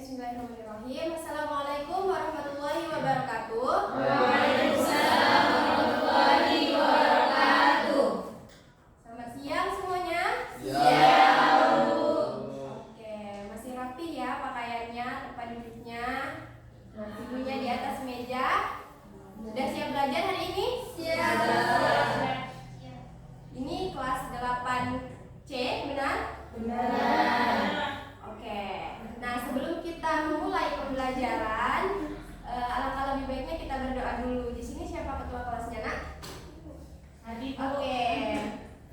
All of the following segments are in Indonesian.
Bismillahirrahmanirrahim. Assalamualaikum warahmatullahi wabarakatuh. Waalaikumsalam warahmatullahi wabarakatuh. Selamat siang semuanya. Siang. Oke, masih rapi ya pakaiannya, tempat duduknya, bukunya di atas meja. Sudah siap belajar hari ini? Siap. Ini kelas 8C, benar? Benar. Oke. Nah, sebelum kita memulai pembelajaran, alangkah lebih baiknya kita berdoa dulu. Di sini siapa ketua kelasnya, Nak? Oke.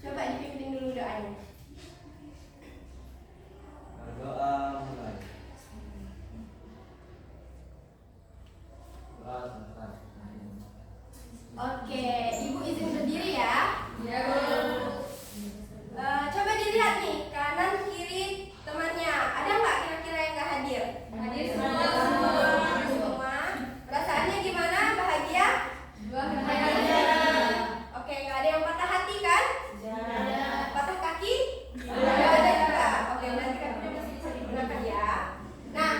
Coba dipimpin dulu doanya. Berdoa mulai. Oke, Ibu izin berdiri ya. Ya. Coba dilihat nih, kanan kiri temannya. Ada nggak kira-kira yang nggak hadir? Hadir semua. Hadir semua. Perasaannya gimana? Bahagia? Bahagia. Oke, nggak ada yang patah hati kan? Tidak. Patah kaki? Tidak. Nggak ada juga. Oke, berarti kakinya masih bisa digunakan ya. Nah,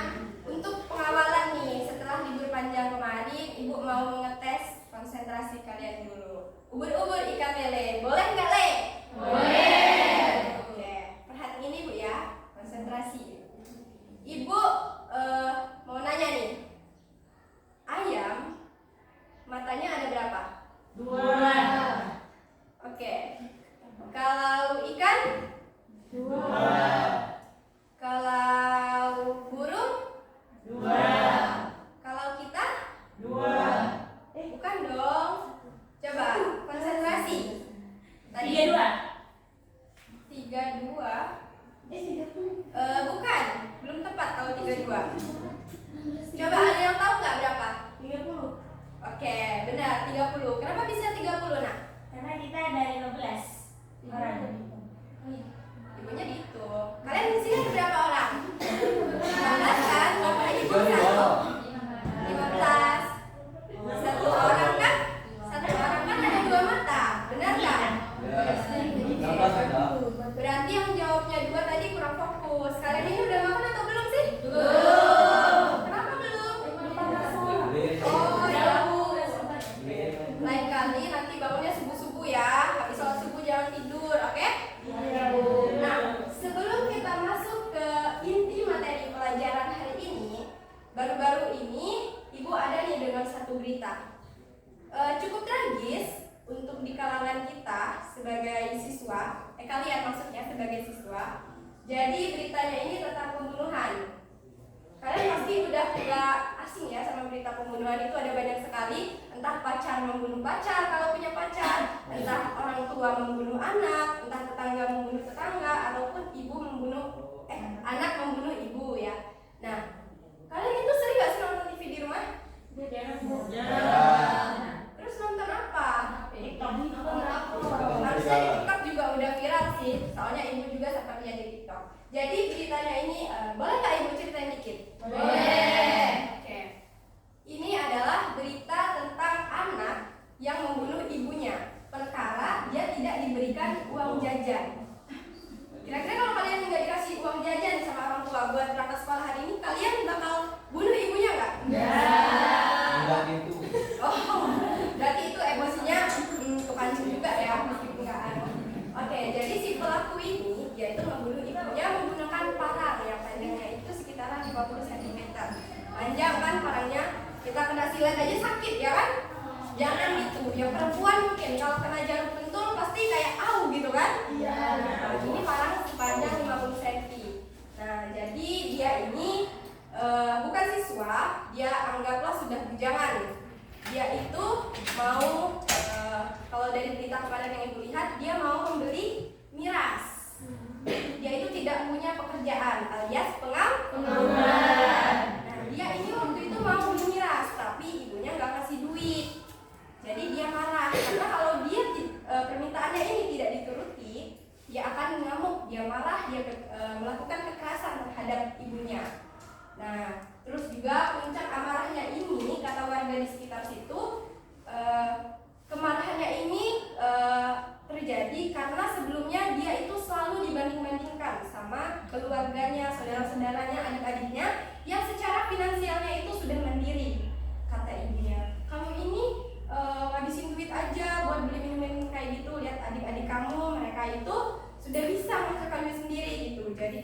untuk pengawalan nih, setelah libur panjang kemarin, Ibu mau mengetes konsentrasi kalian dulu. Ubur-ubur ikan lele, boleh nggak Le? Boleh. Oke, perhatiin ini Bu ya, konsentrasi. Ibu mau nanya nih, ayam matanya ada berapa? Dua. Oke, kalau ikan? Dua. Kalau burung? Dua. Kalau kita? Dua. Bukan dong. Coba konsentrasi. Tadi Dua. 32. Bukan, belum tepat kalau 32. Coba ada yang tahu nggak berapa? 30. Oke, benar 30. Kenapa bisa 30, Nak? Karena kita ada 15 orang. Ibunya dihitung. Kalian di sini ada berapa orang? 15 kan? Bapak Ibu satu. 15. Satu orang kan? Satu orang kan ada 2 mata. Benar nggak? Berarti yang jawabnya 2 tadi kurang fokus. Kalian ini udah makan atau belum sih? Belum. Kenapa belum? Oh, Jauh. Lain kali nanti bangunnya subuh-subuh ya. Habis sholat subuh jangan tidur, oke? Nah, sebelum kita masuk ke inti materi pelajaran hari ini, baru-baru ini Ibu ada nih dengan satu berita. Cukup tragis untuk di kalangan kita sebagai siswa, kalian maksudnya sebagai siswa. Jadi beritanya ini tentang pembunuhan. Kalian pasti udah tidak asing ya sama berita pembunuhan. Itu ada banyak sekali, entah pacar membunuh pacar kalau punya pacar, entah orang tua membunuh anak, entah tetangga membunuh tetangga, ataupun ibu membunuh anak membunuh ibu ya. Nah, kalian itu sering gak sih nonton TV di rumah? Terus nonton apa? Harusnya di TikTok juga udah viral sih, soalnya ibu juga sempat lihat di TikTok. Jadi beritanya ini, boleh nggak ibu ceritain dikit? Boleh. Oke. Ini adalah berita tentang anak yang membunuh ibunya, perkara dia tidak diberikan uang jajan. Kira-kira kalau kalian nggak dikasih uang jajan sama orang tua buat berangkat sekolah hari ini, kalian bakal bunuh ibunya nggak? Enggak gitu. Oh, berarti itu emosinya kepancing juga ya, meskipun nggak ada. Oke, jadi si pelaku ini yaitu membunuh ibunya menggunakan parang yang panjangnya itu sekitaran 50 cm. Panjang kan parangnya, kita kena silet aja sakit ya kan? Jangan gitu, yang perempuan mungkin kalau kena jarum pentul pasti kayak au gitu kan? Iya. Nah, ini parang sepanjang 50 cm. Nah, jadi dia ini bukan siswa, dia anggaplah sudah bujangan. Dia itu mau kalau dari berita kemarin yang ibu lihat, dia mau membeli miras. Dia itu tidak punya pekerjaan alias pengangguran. Nah, dia ini waktu itu mau beli miras, tapi ibunya nggak kasih duit. Jadi dia marah karena kalau dia permintaannya ini tidak dituruti, dia akan mengamuk, dia marah, dia melakukan kekerasan terhadap ibunya. Nah, terus juga puncak amarahnya ini, kata warga di sekitar situ, kemarahannya ini terjadi karena sebelumnya dia itu selalu dibanding-bandingkan sama keluarganya, saudara-saudaranya, adik-adiknya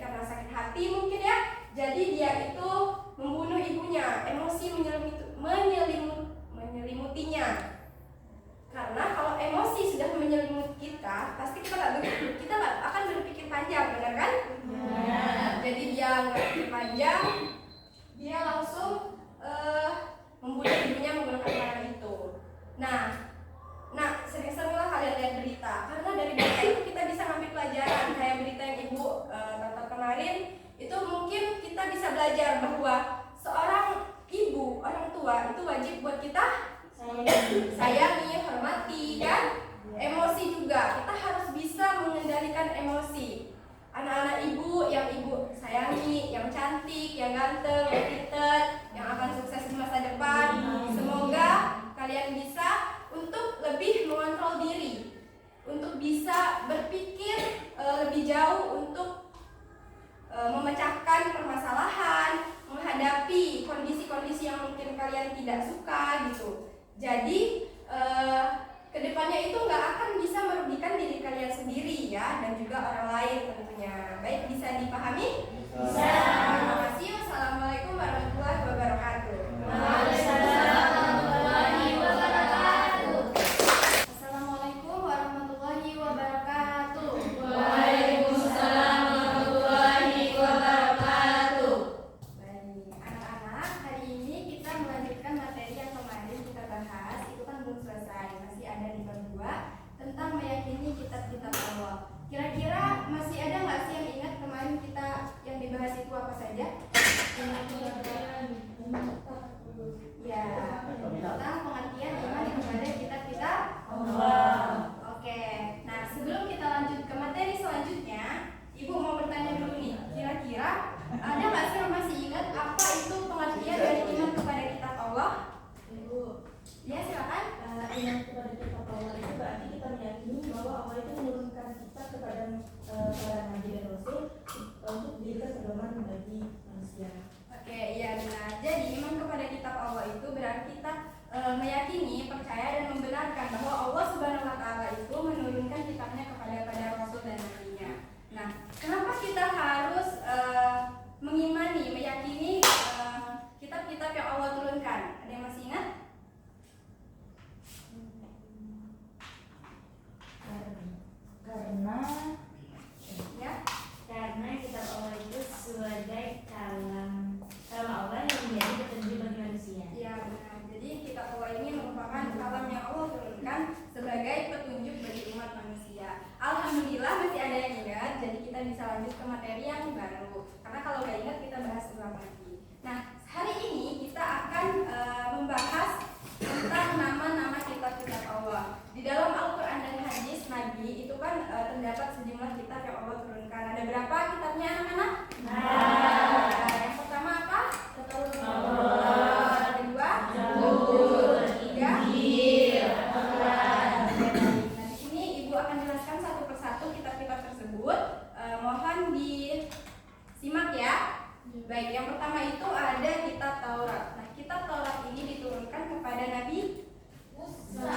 karena sakit hati mungkin ya. Jadi dia itu membunuh ibunya, emosi menyelimutinya. Karena kalau emosi sudah menyelimuti kita, pasti kita nggak akan berpikir panjang, benar kan? Jadi dia nggak berpikir panjang, dia langsung membunuh ibunya menggunakan cara itu. Nah, sering-seringlah kalian lihat berita, karena dari berita itu kita bisa ngambil pelajaran. Kayak berita yang ibu tonton kemarin, itu mungkin kita bisa belajar bahwa seorang ibu, orang tua itu wajib buat kita sayangi, hormati, kan? Emosi juga, kita harus bisa mengendalikan emosi. Anak-anak ibu yang ibu sayangi, yang cantik, yang ganteng, yang pintar, yang akan sukses di masa depan. Semoga kalian bisa untuk lebih mengontrol diri, untuk bisa berpikir lebih jauh untuk memecahkan permasalahan, menghadapi kondisi-kondisi yang mungkin kalian tidak suka gitu. Jadi kedepannya itu nggak akan bisa merugikan diri kalian sendiri ya, dan juga orang lain tentunya. Baik, bisa dipahami? Bisa. Terima kasih. Wassalamualaikum warahmatullahi wabarakatuh. Assalamualaikum warahmatullahi wabarakatuh. Waalaikumsalam warahmatullahi wabarakatuh. Baik, anak-anak, hari ini kita melanjutkan materi yang kemarin kita bahas. Itu kan belum selesai, masih ada di bab 2 tentang meyakini kitab-kitab Allah. Kira-kira masih ada nggak sih yang ingat kemarin kita yang dibahas itu apa saja? Ya, tentang pengertian iman kepada kitab-kitab Allah. Oke, nah sebelum kita lanjut ke materi selanjutnya, Ibu mau bertanya dulu nih, kira-kira ada nggak sih yang masih ingat apa itu pengertian dari iman kepada kitab Allah? Ibu, Ya, silakan. iman kepada kitab Allah itu berarti kita meyakini bahwa Allah itu menurunkan kitab kepada para nabi dan rasul untuk dijadikan pedoman bagi manusia. Oke, iya benar. Jadi iman kepada kitab Allah itu berarti kita meyakini, percaya dan membenarkan bahwa Allah Subhanahu wa taala itu menurunkan kitabnya kepada rasul dan nabinya. Nah, kenapa kita harus mengimani, meyakini kitab-kitab yang Allah turunkan? Ada yang masih ingat? Karena Ya. karena kitab Allah itu sebagai kalam Allah yang menjadi petunjuk bagi manusia. Iya benar. Jadi kitab Allah ini merupakan kalam yang Allah turunkan sebagai petunjuk bagi umat manusia. Alhamdulillah masih ada yang ingat. Jadi kita bisa lanjut ke materi yang baru. Karena kalau nggak ingat kita bahas ulang lagi. Nah, hari ini kita akan membahas tentang nama-nama kitab-kitab Allah. Di dalam Al-Quran dan hadis Nabi itu kan terdapat sejumlah kitab yang Allah turunkan. Ada berapa kitabnya anak-anak? Yang pertama apa? Yang kedua? Ketiga? Al-Quran. Nah, di sini Ibu akan jelaskan satu persatu kitab-kitab tersebut. Mohon disimak ya. Baik, yang pertama itu ada kitab Taurat. Nah, kitab Taurat ini diturunkan kepada Nabi Musa.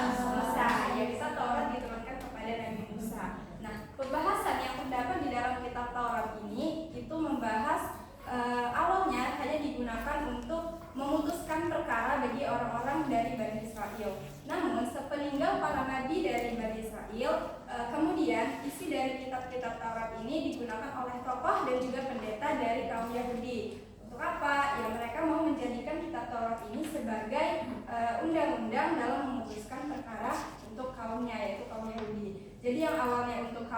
Ya, kitab Taurat diturunkan kepada Nabi Musa. Nah, pembahasan yang terdapat di dalam kitab Taurat ini itu membahas awalnya hanya digunakan untuk memutuskan perkara bagi orang-orang dari Bani Israel. Namun sepeninggal para nabi dari Bani Israel, kemudian isi dari kitab-kitab Taurat ini digunakan oleh tokoh dan juga pendeta dari kaum Yahudi. Untuk apa? Ya, mereka mau menjadikan kitab Taurat ini sebagai undang-undang dalam memutuskan perkara untuk kaumnya, yaitu kaum Yahudi. Jadi yang awalnya untuk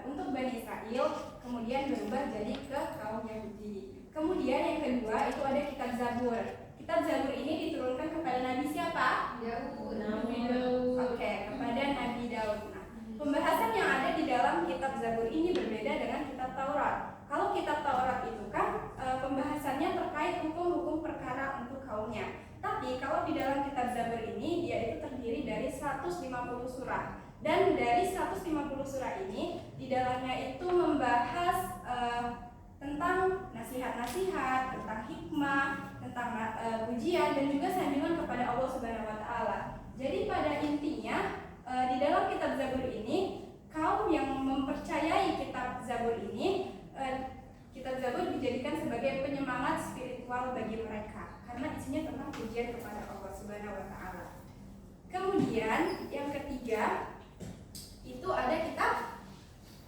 untuk Bani Israel, kemudian berubah jadi ke kaum Yahudi. Kemudian yang kedua itu ada kitab Zabur. Kitab Zabur ini diturunkan kepada Nabi siapa? Nabi Daud. Oke, kepada Nabi Daud. Nah, pembahasan yang ada di dalam kitab Zabur ini berbeda dengan kitab Taurat. Kalau kitab Taurat itu kan pembahasannya terkait hukum-hukum perkara untuk kaumnya. Tapi kalau di dalam kitab Zabur ini dia itu terdiri dari 150 surah. Dan dari 150 surah ini di dalamnya itu membahas tentang nasihat-nasihat, tentang hikmah, tentang pujian dan juga sanjungan kepada Allah Subhanahu wa taala. Jadi pada intinya di dalam kitab Zabur ini kaum yang mempercayai kitab Zabur ini kitab Zabur dijadikan sebagai penyemangat spiritual bagi mereka karena isinya tentang pujian kepada Allah Subhanahu wa taala. Kemudian yang ketiga itu ada kitab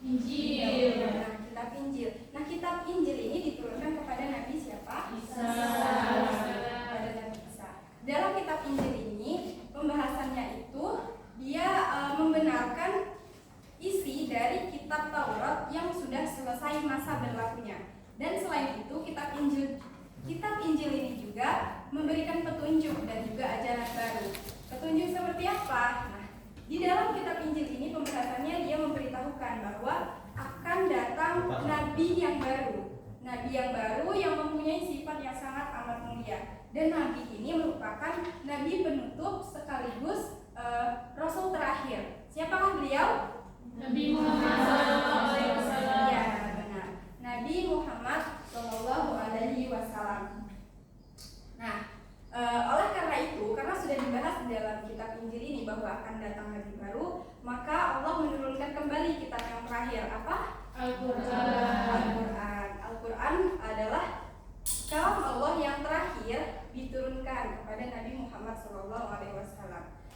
Injil. Nah, kitab Injil. Nah, kitab Injil ini diturunkan kepada Nabi siapa? Isa. Kepada Nabi Isa. Dalam kitab Injil ini pembahasannya itu dia membenarkan isi dari kitab Taurat yang sudah selesai masa berlakunya. Dan selain itu kitab Injil ini juga memberikan petunjuk dan juga ajaran baru. Petunjuk seperti apa? Nah, di dalam kitab Injil ini pembahasannya dia memberitahukan bahwa akan datang nabi yang baru. Nabi yang baru yang mempunyai sifat yang sangat amat mulia. Dan nabi ini merupakan nabi penutup sekaligus rasul terakhir. Siapakah beliau? Nabi Muhammad SAW. Ya, benar. Nabi Muhammad SAW. Nah, oleh karena itu, karena sudah dibahas di dalam kitab Injil ini bahwa akan datang nabi baru, maka Allah menurunkan kembali kitab yang terakhir apa? Al-Quran. Al-Quran adalah kalam Allah yang terakhir diturunkan kepada Nabi Muhammad SAW.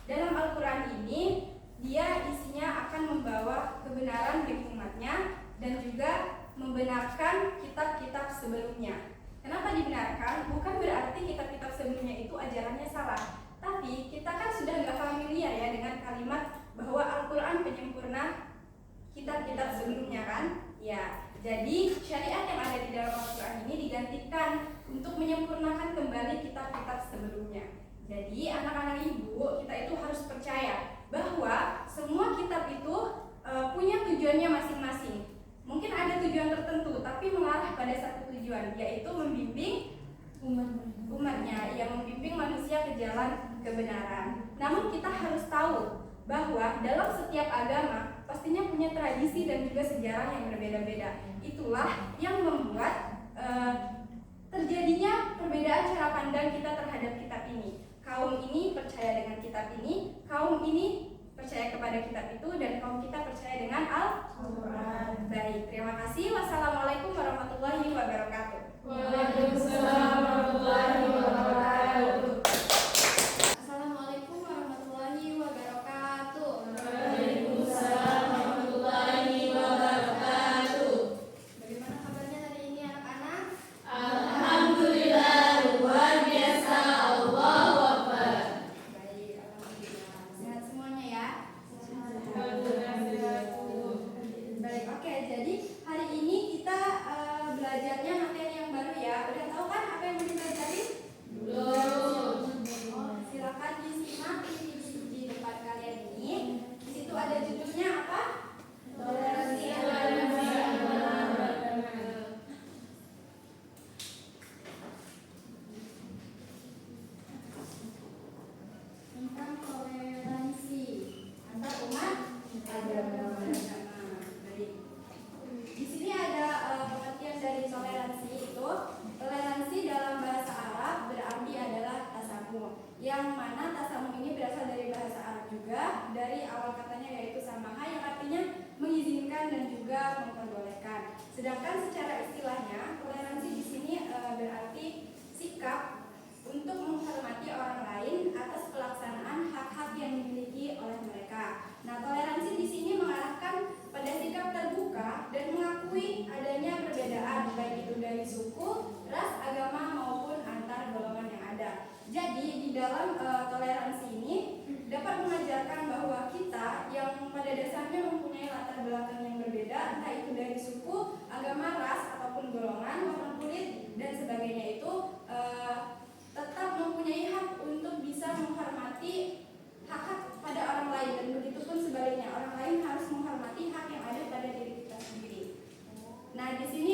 Dalam Al-Quran ini dia isinya akan membawa kebenaran bagi umatnya dan juga membenarkan kitab-kitab sebelumnya. Kenapa dibenarkan? Bukan berarti kitab-kitab sebelumnya itu ajarannya salah, tapi kita kan sudah nggak familiar ya dengan kalimat bahwa Al-Quran penyempurna kitab-kitab sebelumnya kan? Ya, jadi syariat yang ada di dalam Al-Quran ini digantikan untuk menyempurnakan kembali kitab-kitab sebelumnya. Jadi anak-anak ibu kita itu harus percaya bahwa semua kitab itu punya tujuannya masing-masing. Mungkin ada tujuan tertentu, tapi mengarah pada satu tujuan, yaitu membimbing umatnya, yang membimbing manusia ke jalan kebenaran. Namun kita harus tahu bahwa dalam setiap agama pastinya punya tradisi dan juga sejarah yang berbeda-beda. Itulah yang membuat terjadinya perbedaan cara pandang kita terhadap kitab ini. Kaum ini percaya dengan kitab ini, kaum ini percaya kepada kitab itu, dan kaum kita percaya dengan Al-Quran. Baik, terima kasih. Wassalamualaikum warahmatullahi wabarakatuh. Waalaikumsalam warahmatullahi wabarakatuh. Assalamualaikum warahmatullahi wabarakatuh. Waalaikumsalam warahmatullahi wabarakatuh. Bagaimana kabarnya hari ini anak-anak? Alhamdulillah luar biasa. Allahu Akbar. Baik, alhamdulillah. Sehat semuanya ya? Baik, oke. Jadi hari ini kita belajarnya materi yang baru ya. Udah tahu kan apa yang mau dipelajari? Belum. Oh, silakan disimak di depan kalian ini. Di situ ada judulnya apa? Toleransi agama. Tentang toleransi antar umat agama. Baik. Di sini ada pengertian dari toleransi itu. Toleransi dalam bahasa Arab berarti adalah tasamuh. Yang mana tasamuh ini berasal dari bahasa Arab juga, dari awal katanya yaitu samaha yang artinya mengizinkan dan juga memperbolehkan. Sedangkan secara istilahnya toleransi di sini berarti sikap untuk menghormati orang lain atas pelaksanaan hak-hak yang dimiliki oleh mereka. Nah, toleransi di sini mengarahkan pada sikap terbuka dan mengakui adanya perbedaan baik itu dari suku, ras, agama maupun antar golongan yang ada. Jadi di dalam toleransi ini dapat mengajarkan bahwa kita yang pada dasarnya mempunyai latar belakang yang berbeda, entah itu dari suku, agama, ras ataupun golongan, warna kulit dan sebagainya itu tetap mempunyai hak untuk bisa menghormati hak-hak pada orang lain, dan begitu pun sebaliknya, orang lain harus menghormati hak yang ada pada diri kita sendiri. Nah, di sini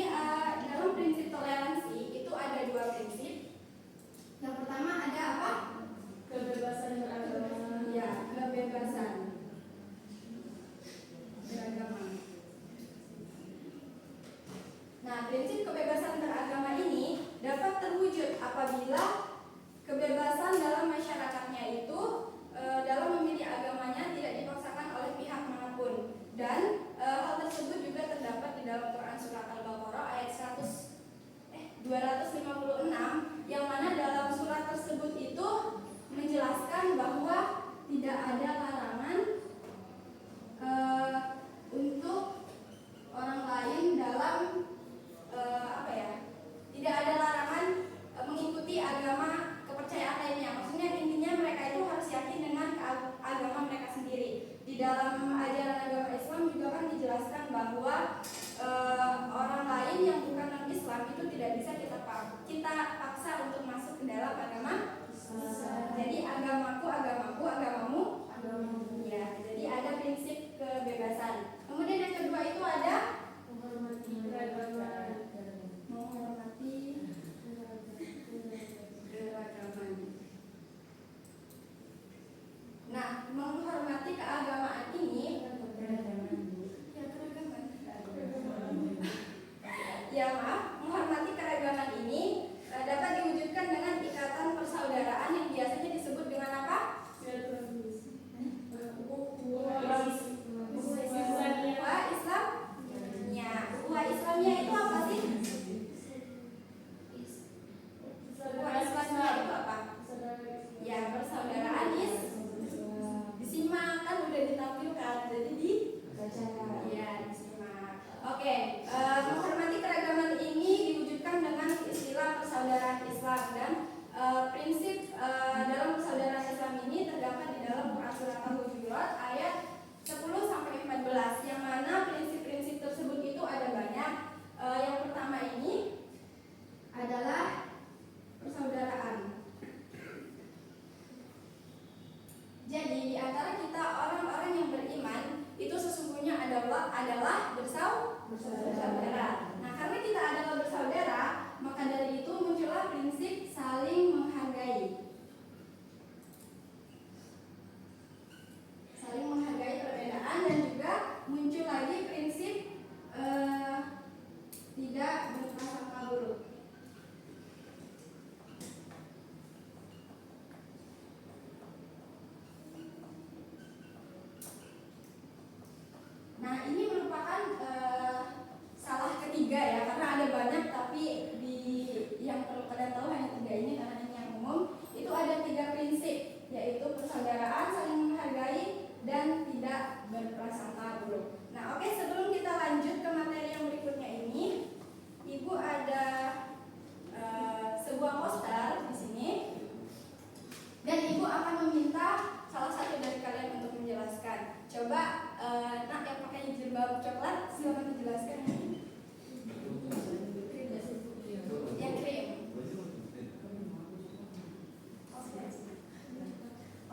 dalam prinsip toleransi itu ada dua prinsip. Yang pertama ada apa? Kebebasan beragama. Ya, kebebasan beragama. Nah, prinsip kebebasan beragama ini Al-Hujurat ayat 10 sampai 14, yang mana prinsip-prinsip tersebut itu ada banyak. Yang pertama ini adalah persaudaraan. Jadi di antara kita orang-orang yang beriman itu sesungguhnya adalah bersaudara. Nah, karena kita adalah bersaudara, maka dari itu muncullah prinsip saling menghargai. Saling menghargai perbedaan, dan juga muncul lagi prinsip tidak berprasangka buruk. Nah, ini merupakan salah ketiga ya, karena ada banyak, tapi yang perlu kalian tahu hanya 3 ini karena ini yang umum. Itu ada 3 prinsip, yaitu persaudaraan, saling menghargai, dan tidak berprasangka buruk. Nah, oke, sebelum kita lanjut ke materi yang berikutnya ini, Ibu ada sebuah poster di sini, dan Ibu akan meminta salah satu dari kalian untuk menjelaskan. Coba, nak yang pakai jilbab coklat, silakan dijelaskan. Yang krim.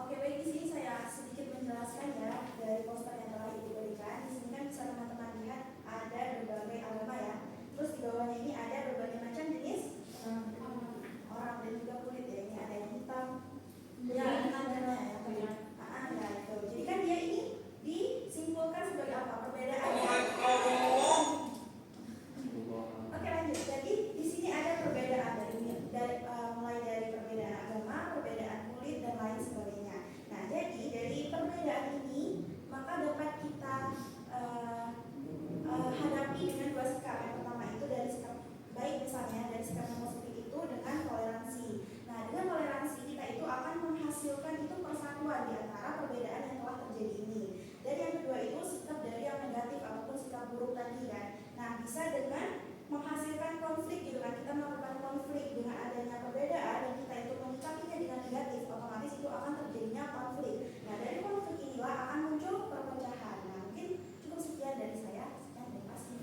Oke, baik, di sini saya sedikit menjelaskan ya dari poster yang telah Ibu berikan. Di sini kan bisa teman-teman lihat ada berbagai agama ya. Terus di bawahnya ini ada berbagai macam jenis orang dan juga kulit ya. Ini ada yang hitam, ya, warnanya ya. Ya itu. Jadi kan dia ini disimpulkan sebagai apa? Perbedaannya. Oke, lanjut. Jadi di sini ada perbedaan mulai dari perbedaan agama, perbedaan kulit dan lain sebagainya. Nah, jadi dari perbedaan ini maka dapat kita hadapi dengan 2 sikap. Yang pertama itu dari sikap baik, misalnya dari sikap yang positif itu dengan toleransi. Nah, dengan toleransi kita itu akan menghasilkan itu persatuan di antara perbedaan yang telah terjadi ini. Dan yang kedua itu sikap dari yang negatif ataupun sikap buruk tadi kan. Nah, bisa dengan menghasilkan konflik gitu kan, kita melakukan konflik dengan adanya perbedaan dan kita itu menyikapinya dengan negatif, otomatis itu akan terjadinya konflik. Nah, dari konflik inilah akan muncul perpecahan. Nah, mungkin cukup sekian dari saya. Sekian, terima kasih.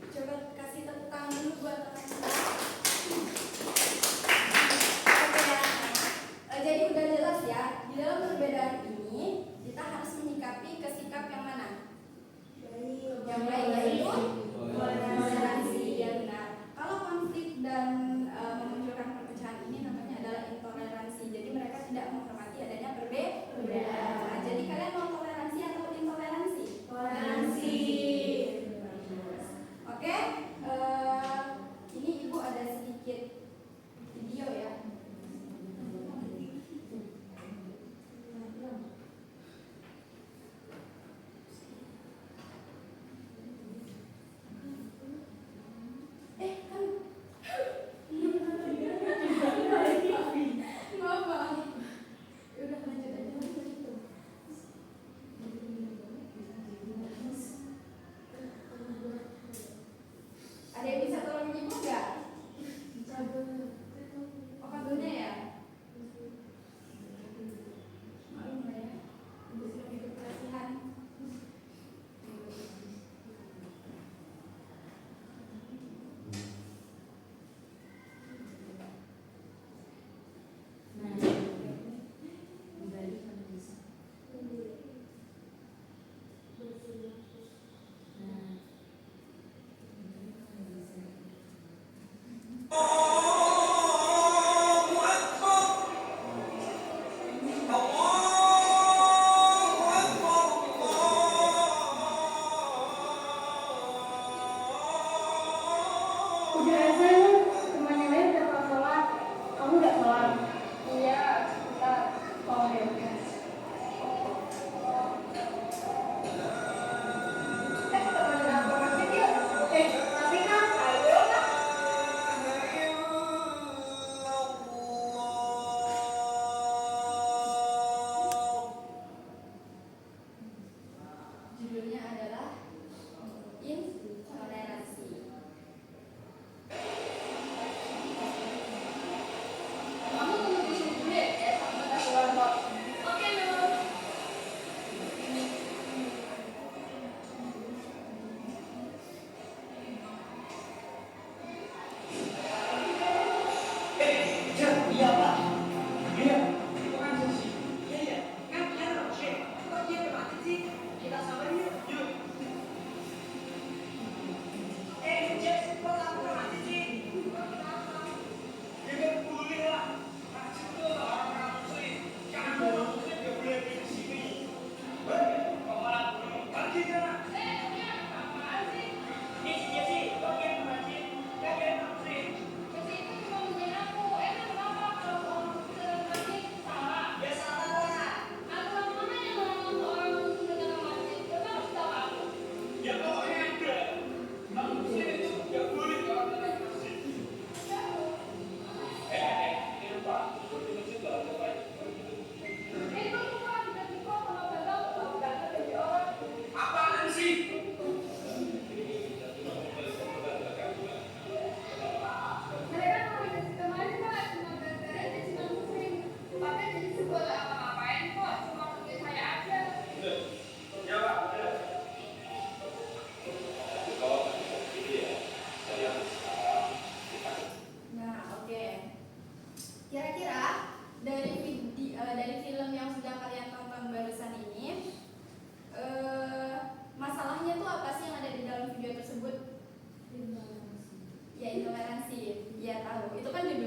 Coba kasih tepuk tangan dulu buat teman-teman. Oke ya. Nah, jadi udah jelas ya, di dalam perbedaan ini kita harus menyikapi ke sikap yang mana? Yang baik, yaitu toleransi, ya benar. Kalau konflik dan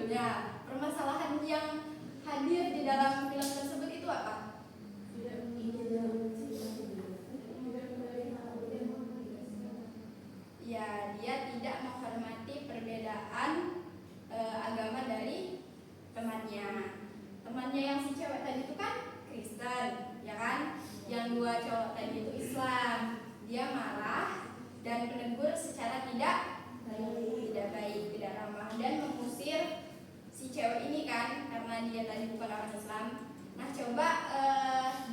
judulnya. Permasalahan yang hadir di dalam film tersebut itu apa? Ya, dia tidak menghormati perbedaan agama dari temannya. Temannya yang si cewek tadi itu kan Kristen, ya kan? Yang dua cowok tadi itu Islam. Dia marah dan menegur secara tidak baik, tidak ramah, dan mengusir si cewek ini kan karena dia tadi bukan orang Islam. Nah, coba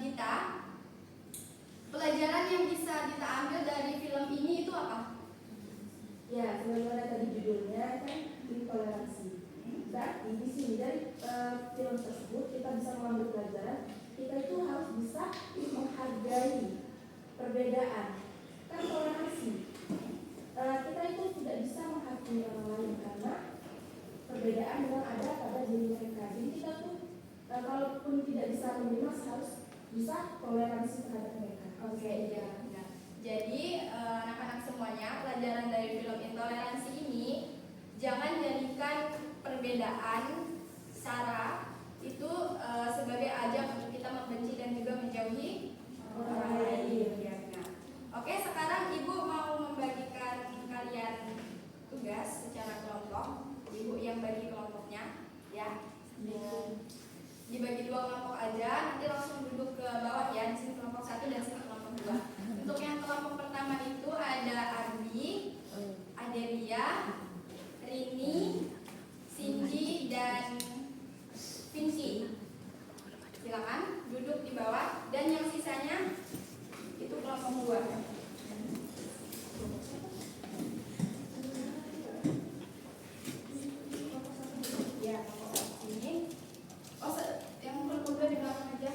Dita, pelajaran yang bisa Dita ambil dari film ini itu apa? Ya, sebagaimana tadi judulnya kan intoleransi. Berarti di sini dari film tersebut kita bisa mengambil pelajaran kita itu harus bisa menghargai perbedaan. Kan toleransi. Kita itu tidak bisa menghakimi orang lain karena perbedaan memang ada pada diri mereka. Jadi kita tuh kalaupun tidak bisa menerima harus bisa toleransi terhadap mereka. Oke, iya. Nah, jadi anak-anak semuanya, pelajaran dari film intoleransi ini, jangan jadikan perbedaan sara itu sebagai ajang untuk kita membenci dan juga menjauhi orang lain. Ya, nah. Oke, sekarang Ibu mau membagikan kalian tugas secara kelompok. Ibu yang bagi kelompoknya, ya. Dibagi 2 kelompok aja, nanti langsung duduk ke bawah ya. Di sini kelompok 1 dan sini kelompok 2. Untuk yang kelompok pertama itu ada Ardi, Adelia, Rini, Cindy, dan Vinci. Silakan duduk di bawah, dan yang sisanya itu kelompok 2. Ya, kelompok sini. Oh, yang kelompok 2 di belakang aja.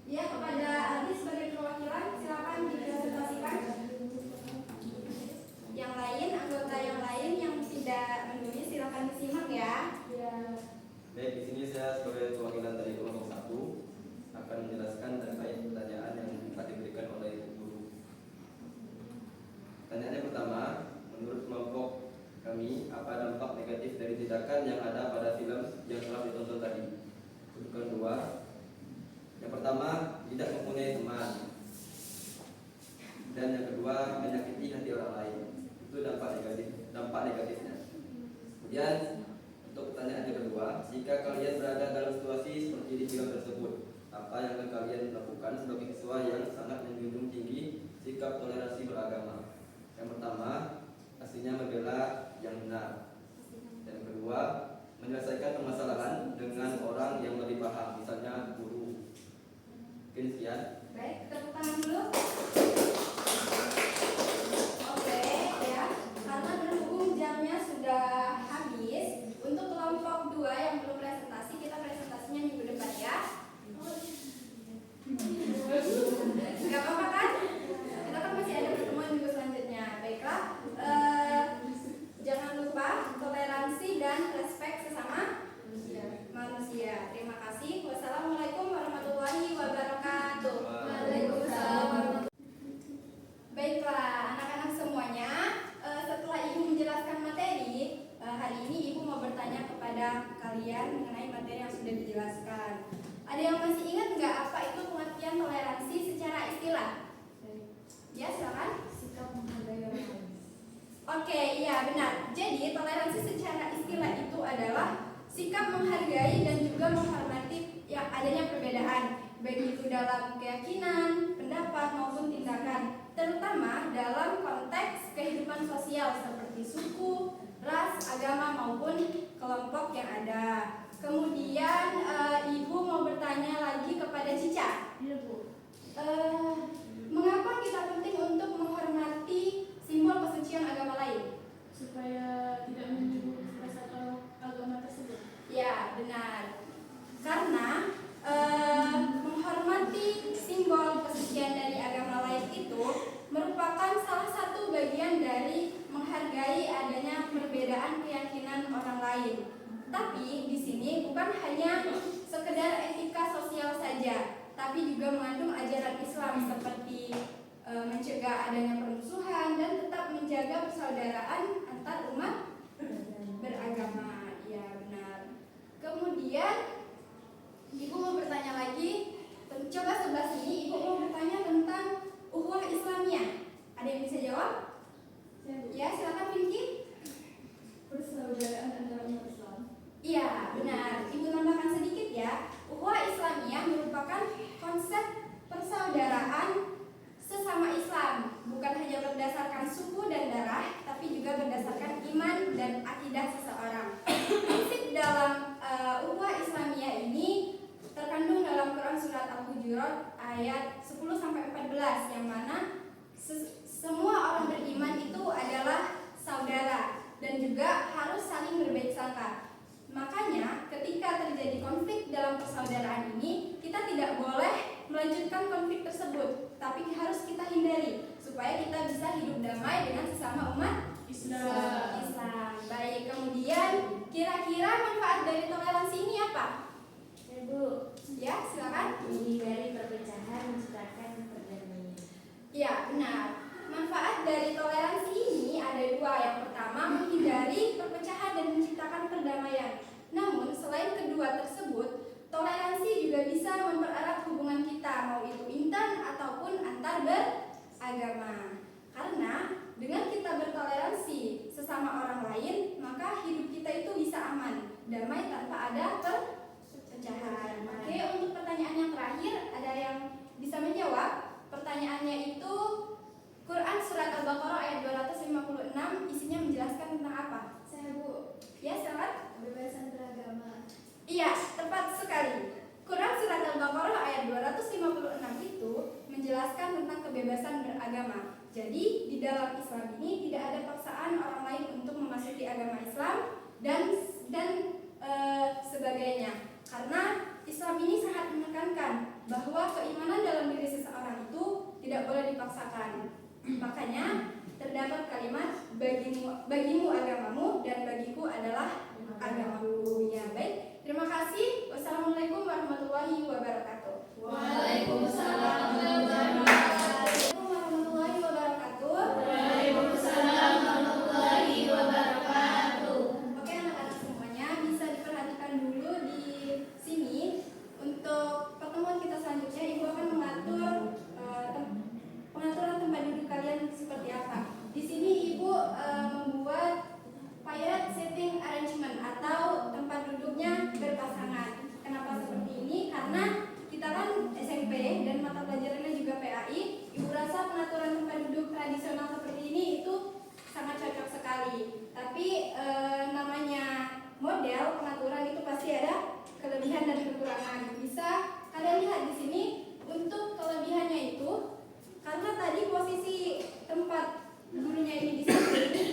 Ya, kepada Adi sebagai perwakilan, silakan dipresentasikan. Yang lain, anggota yang lain yang tidak menulis, silakan disimak ya. Baik, di sini saya sebagai perwakilan dari kelompok 1 akan menjelaskan terkait pertanyaan yang telah diberikan oleh Ibu Guru. Pertanyaannya pertama, menurut kelompok kami, apa dampak negatif dari tindakan yang ada pada film yang telah ditonton tadi? Untuk kedua, yang pertama, tidak mempunyai teman. Dan yang kedua, menyakiti hati orang lain. Itu dampak negatifnya. Kemudian untuk pertanyaan yang kedua, jika kalian berada dalam situasi seperti di film tersebut, apa yang akan kalian lakukan sebagai siswa yang sangat menjunjung tinggi sikap toleransi beragama? Yang pertama, pastinya membela yang benar. Yang kedua, menyelesaikan permasalahan dengan orang yang lebih paham, misalnya guru. Mungkin sekian. Baik, tepuk tangan dulu. Oke, ya. Karena berhubung jamnya sudah habis, untuk kelompok 2 yang belum presentasi, kita presentasinya minggu depan ya. Gak apa-apa kan? Kita kan masih ada pertemuan minggu selanjutnya. Baiklah, jangan lupa toleransi dan respek sesama manusia. Terima kasih. Wassalamualaikum warahmatullahi wabarakatuh. Waalaikumsalam. Baiklah, anak-anak semuanya, setelah Ibu menjelaskan materi, hari ini Ibu mau bertanya kepada kalian mengenai materi yang sudah dijelaskan. Ada yang masih ingat nggak apa itu pengertian toleransi secara istilah? Ya, silakan. Sikap menghargai orang lain. Oke, iya benar. Jadi toleransi secara istilah itu adalah sikap menghargai dan juga menghormati yang adanya perbedaan, baik itu dalam keyakinan, pendapat maupun tindakan, terutama dalam konteks kehidupan sosial seperti suku, ras, agama maupun kelompok yang ada. Kemudian Ibu mau bertanya lagi kepada Cica. Iya, Bu. Mengapa kita penting untuk menghormati simbol kesucian agama lain? Supaya tidak menyinggung ras atau agama tersebut. Ya, benar. Karena menghormati simbol kesucian dari agama lain itu merupakan salah satu bagian dari menghargai adanya perbedaan keyakinan orang lain. Tapi di sini bukan hanya sekedar etika sosial saja, tapi juga mengandung ajaran Islam seperti mencegah adanya permusuhan dan tetap menjaga persaudaraan antar umat beragama. Ya, benar. Kemudian Ibu mau bertanya lagi, coba sebelah sini Ibu mau bertanya tentang ukhuwah Islamiyah. Ada yang bisa jawab? Ya, silakan Pinky. Persaudaraan antara umat Islam. Iya, benar. Ibu tambahkan sedikit ya. Ukhuwah Islamiyah merupakan konsep persaudaraan sesama Islam, bukan hanya berdasarkan suku dan darah, tapi juga berdasarkan iman dan akidah seseorang. Prinsip dalam ukhuwah Islamiyah ini terkandung dalam Quran surat Al-Hujurat ayat 10-14 yang mana semua orang beriman itu adalah saudara dan juga harus saling berbaik sangka. Makanya ketika terjadi konflik dalam persaudaraan ini, kita tidak boleh melanjutkan konflik tersebut, tapi harus kita hindari supaya kita bisa hidup damai dengan sesama umat Islam. Baik, kemudian kira-kira manfaat dari toleransi ini apa? Ya, Bu. Ya, silakan. Menghindari perpecahan, menciptakan perdamaian. Ya, benar. Manfaat dari toleransi ini ada dua. Yang pertama, menghindari perpecahan dan menciptakan perdamaian. Namun, selain kedua tersebut, toleransi juga bisa mempererat hubungan kita, mau itu intan ataupun antar beragama. Karena dengan kita bertoleransi sesama orang lain, maka hidup kita itu bisa aman, damai tanpa ada perpecahan. Oke, untuk pertanyaan yang terakhir, ada yang bisa menjawab? Pertanyaannya itu Quran surat Al-Baqarah ayat 256 isinya menjelaskan tentang apa? Saya, Bu. Ya, silakan. Kebebasan beragama. Iya, tepat sekali. Quran surat Al-Baqarah ayat 256 itu menjelaskan tentang kebebasan beragama. Jadi, di dalam Islam ini tidak ada paksaan orang lain untuk memasuki agama Islam dan sebagainya. Karena Islam ini sangat menekankan bahwa keimanan dalam diri seseorang itu tidak boleh dipaksakan. Makanya terdapat kalimat bagimu agamamu dan bagiku adalah agamaku. Ya, baik. Terima kasih. Wassalamualaikum warahmatullahi wabarakatuh. Waalaikumsalam warahmatullahi wabarakatuh. Waalaikumsalam warahmatullahi wabarakatuh. Oke, anak-anak semuanya bisa diperhatikan dulu di sini. Untuk pertemuan kita selanjutnya, Ibu akan mengatur pengaturan tempat duduk kalian seperti apa. Di sini Ibu membuat paired seating arrangement atau tempat duduknya berpasangan. Kenapa seperti ini? Karena kita kan SMP dan mata pelajarannya juga PAI. Ibu rasa pengaturan tempat duduk tradisional seperti ini itu sangat cocok sekali. Tapi namanya model pengaturan itu pasti ada kelebihan dan kekurangan. Bisa kalian lihat di sini. Untuk kelebihannya itu, karena tadi posisi tempat gurunya ini di sini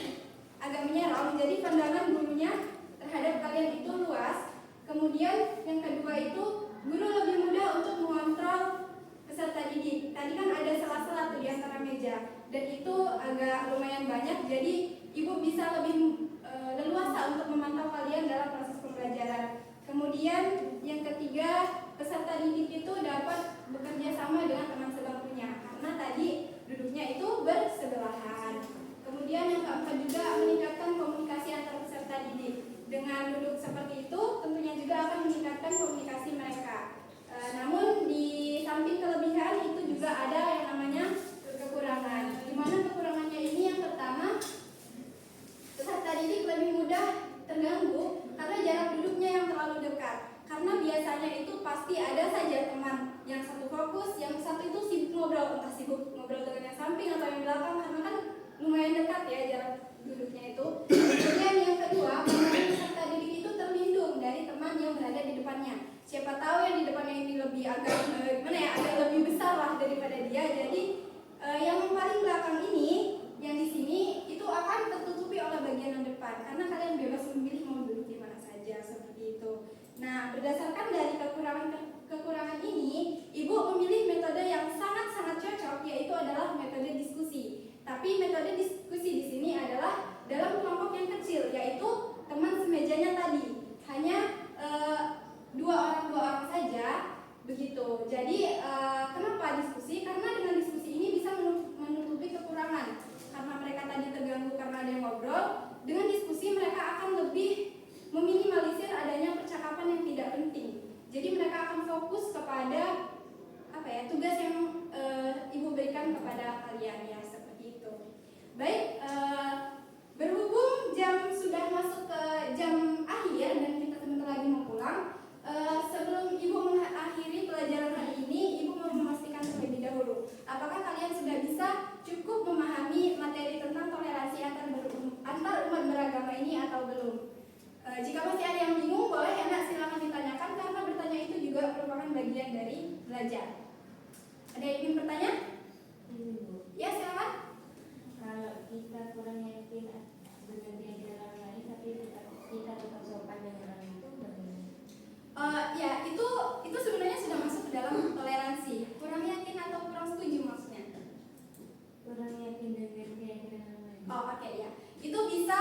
agak menyerang, jadi pandangan gurunya terhadap kalian itu luas. Kemudian yang kedua itu, guru lebih mudah untuk mengontrol peserta didik. Tadi kan ada sela-sela tuh di antara meja, dan itu agak lumayan banyak. Jadi Ibu bisa lebih leluasa untuk memantau kalian dalam proses pembelajaran. Kemudian yang ketiga, peserta didik itu dapat bekerja sama dengan teman sebangkunya karena tadi duduknya itu bersebelahan. Kemudian yang keempat juga meningkatkan komunikasi antar peserta didik. Dengan duduk seperti itu tentunya juga akan meningkatkan komunikasi mereka. Namun di samping kelebihan itu juga ada yang namanya kekurangan. Di mana kekurangannya ini yang pertama, peserta didik lebih mudah terganggu karena jarak duduknya yang terlalu dekat. Karena biasanya itu pasti ada saja teman yang satu fokus, yang satu itu sibuk ngobrol, entah sibuk ngobrol dengan yang samping atau yang belakang, karena kan lumayan dekat ya jarak duduknya itu. Kemudian yang kedua, peserta didik itu terlindung dari teman yang berada di depannya. Siapa tahu yang di depannya ini lebih agak agak lebih besar lah daripada dia. Jadi yang paling belakang ini, yang di sini itu akan tertutupi oleh bagian yang depan, karena kalian bebas memilih mau duduk di mana saja seperti itu. Nah, berdasarkan dari kekurangan ini, Ibu memilih metode yang sangat-sangat cocok, yaitu adalah metode diskusi. Tapi metode diskusi di sini adalah dalam kelompok yang kecil, yaitu teman semejanya tadi. Hanya dua orang saja, begitu. Jadi kenapa diskusi? Karena dengan diskusi ini bisa menutupi kekurangan. Karena mereka tadi terganggu karena ada yang ngobrol, dengan diskusi mereka akan lebih meminimalisir adanya percakapan yang tidak penting. Jadi mereka akan fokus kepada tugas yang Ibu berikan kepada kalian ya, seperti itu. Baik, berhubung jam sudah masuk ke jam akhir dan kita sebentar lagi mau pulang, sebelum Ibu mengakhiri pelajaran hari ini, Ibu mau memastikan terlebih dahulu, apakah kalian sudah bisa cukup memahami materi tentang toleransi antar umat beragama ini atau belum? Jika masih ada yang bingung, boleh enak silakan ditanyakan, karena bertanya itu juga merupakan bagian dari belajar. Ada yang ingin bertanya? Ya, silakan. Kalau kita kurang yakin dengan diajaran lain, tapi kita tetap sopan dengan orang itu, bagaimana? Ya, itu sebenarnya sudah masuk ke dalam toleransi. Kurang yakin atau kurang setuju maksudnya? Kurang yakin dengan keyakinan orang lain. Oke, ya. Itu bisa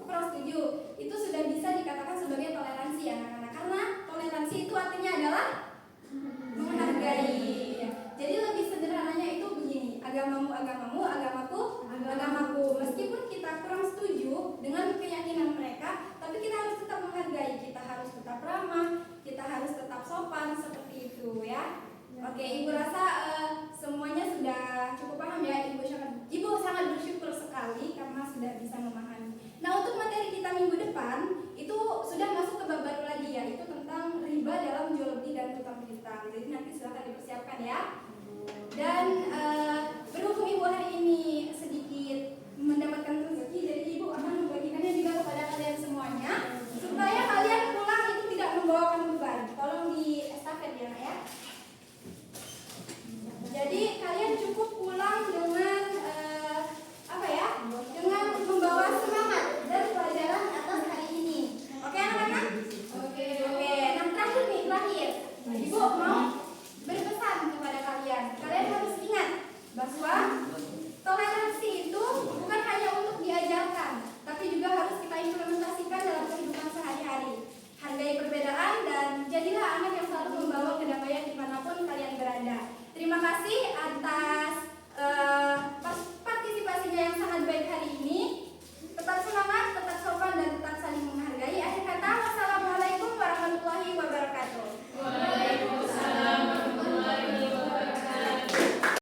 kurang setuju. Itu sudah bisa dikatakan sebagai toleransi anak-anak. Karena toleransi itu artinya adalah menghargai. Ya. Jadi lebih sederhananya itu begini, agamamu agamamu, agamaku agamaku. Meskipun kita kurang setuju dengan keyakinan mereka, tapi kita harus tetap menghargai. Kita harus tetap ramah, kita harus tetap sopan, seperti itu ya. Oke, Ibu rasa semuanya sudah cukup paham ya. Ibu sangat bersyukur sekali karena sudah bisa memahami. Nah, untuk materi kita minggu depan itu sudah masuk ke bab baru lagi, yaitu tentang riba dalam jual beli dan utang piutang. Jadi nanti silakan dipersiapkan ya. Dan